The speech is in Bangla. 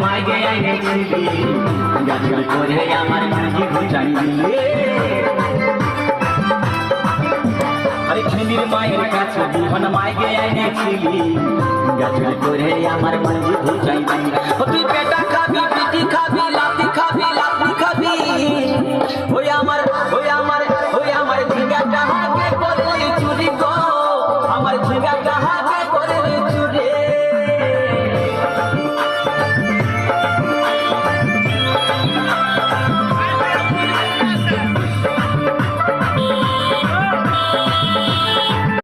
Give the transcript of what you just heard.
মাই গে আইনে ছিলি গাজল করে আমার মাঝি ঘুচাই দিলে আরে খেলির মায়ের কাছে জীবন মাই গে আইনে ছিলি গাজল করে আমার মাঝি ঘুচাই দিলে তুই পেটা খাবি পিটি খাবি লাতি খাবি